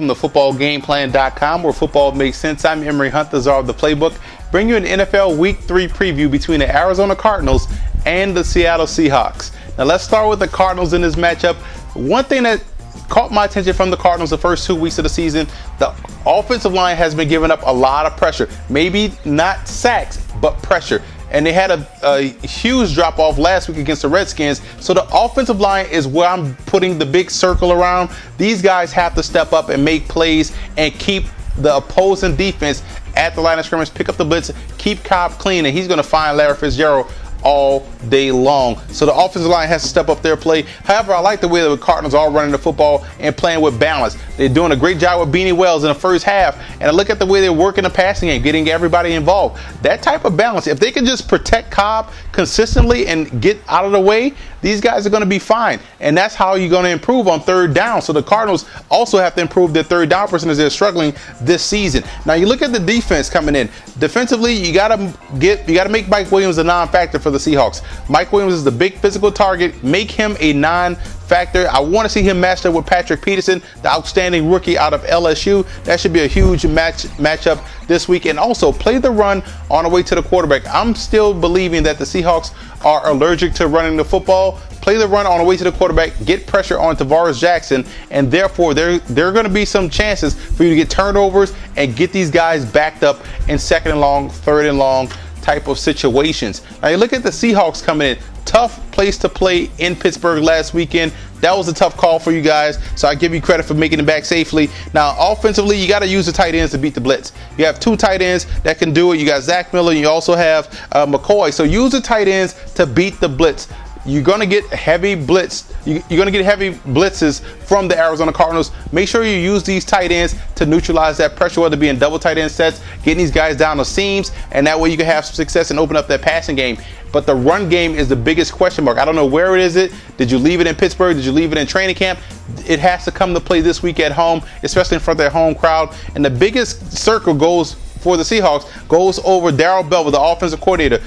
welcome to footballgameplan.com, where football makes sense. I'm Emery Hunt, the czar of the playbook, bring you an NFL Week 3 preview between the Arizona Cardinals and the Seattle Seahawks. Now let's start with the Cardinals in this matchup. One thing that caught my attention from the Cardinals the first 2 weeks of the season, the offensive line has been giving up a lot of pressure. Maybe not sacks, but pressure. And they had a huge drop-off last week against the Redskins. So the offensive line is where I'm putting the big circle around. These guys have to step up and make plays and keep the opposing defense at the line of scrimmage, pick up the blitz, keep Cobb clean, and he's going to find Larry Fitzgerald all day long. So the offensive line has to step up their play. However, I like the way that the Cardinals are running the football and playing with balance. They're doing a great job with Beanie Wells in the first half, and I look at the way they're working the passing game, getting everybody involved. That type of balance, if they can just protect Cobb consistently and get out of the way, these guys are going to be fine, and that's how you're going to improve on third down. So the Cardinals also have to improve their third down percentage. They're struggling this season. Now you look at the defense coming in. Defensively, you got to make Mike Williams a non-factor for the Seahawks. Mike Williams is the big physical target. Make him a non-factor. I want to see him matched up with Patrick Peterson, the outstanding rookie out of LSU. That should be a huge matchup this week. And also play the run on the way to the quarterback. I'm still believing that the Seahawks are allergic to running the football. Play the run on the way to the quarterback, get pressure on Tavares Jackson, and therefore there are going to be some chances for you to get turnovers and get these guys backed up in second and long, third and long type of situations. Now you look at the Seahawks coming in. Tough place to play in Pittsburgh last weekend. That was a tough call for you guys, so I give you credit for making it back safely. Now, offensively, you got to use the tight ends to beat the blitz. You have 2 tight ends that can do it. You got Zach Miller, and you also have McCoy. So use the tight ends to beat the blitz. You're going to get heavy blitz. You're going to get heavy blitzes from the Arizona Cardinals. Make sure you use these tight ends to neutralize that pressure, whether it be in double tight end sets, getting these guys down the seams, and that way you can have some success and open up that passing game. But the run game is the biggest question mark. I don't know where it is. Did you leave it in Pittsburgh? Did you leave it in training camp? It has to come to play this week at home, especially in front of their home crowd. And the biggest circle goes for the Seahawks, goes over Darrell Belver, the offensive coordinator.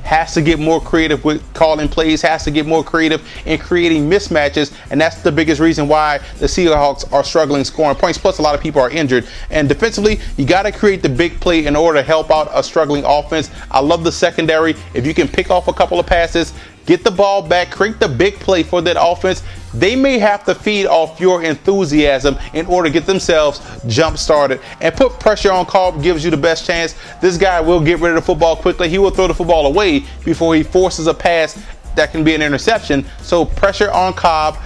Has to get more creative with calling plays, has to get more creative in creating mismatches, and that's the biggest reason why the Seahawks are struggling scoring points, plus a lot of people are injured. And defensively, you got to create the big play in order to help out a struggling offense. I love the secondary. If you can pick off a couple of passes, get the ball back, create the big play for that offense. They may have to feed off your enthusiasm in order to get themselves jump started. And put pressure on Cobb gives you the best chance. This guy will get rid of the football quickly. He will throw the football away before he forces a pass that can be an interception. So pressure on Cobb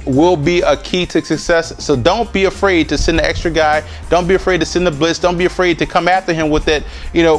will be a key to success. So don't be afraid to send the extra guy. Don't be afraid to send the blitz. Don't be afraid to come after him with that,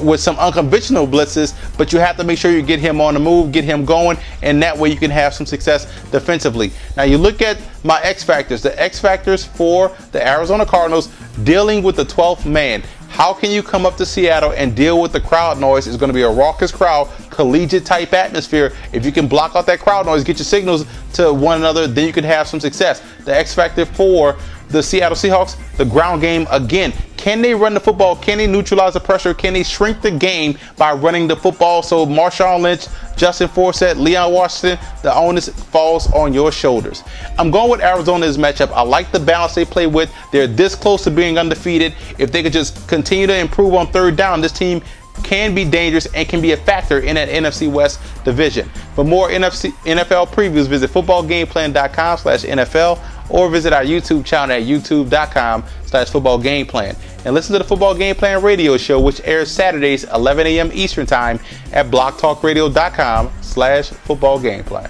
with some unconventional blitzes, but you have to make sure you get him on the move, get him going, and that way you can have some success defensively. Now you look at my X factors, the X factors for the Arizona Cardinals dealing with the 12th man. How can you come up to Seattle and deal with the crowd noise? It's going to be a raucous crowd, collegiate type atmosphere. If you can block out that crowd noise, get your signals to one another, then you can have some success. The X factor for the Seattle Seahawks, the ground game again. Can they run the football? Can they neutralize the pressure? Can they shrink the game by running the football? So Marshawn Lynch, Justin Forsett, Leon Washington, the onus falls on your shoulders. I'm going with Arizona in this matchup. I like the balance they play with. They're this close to being undefeated. If they could just continue to improve on third down, this team can be dangerous and can be a factor in that NFC West division. For more NFL previews, visit footballgameplan.com/NFL or visit our YouTube channel at youtube.com/footballgameplan. And listen to the Football Game Plan radio show, which airs Saturdays 11 a.m. Eastern Time at blogtalkradio.com/footballgameplan.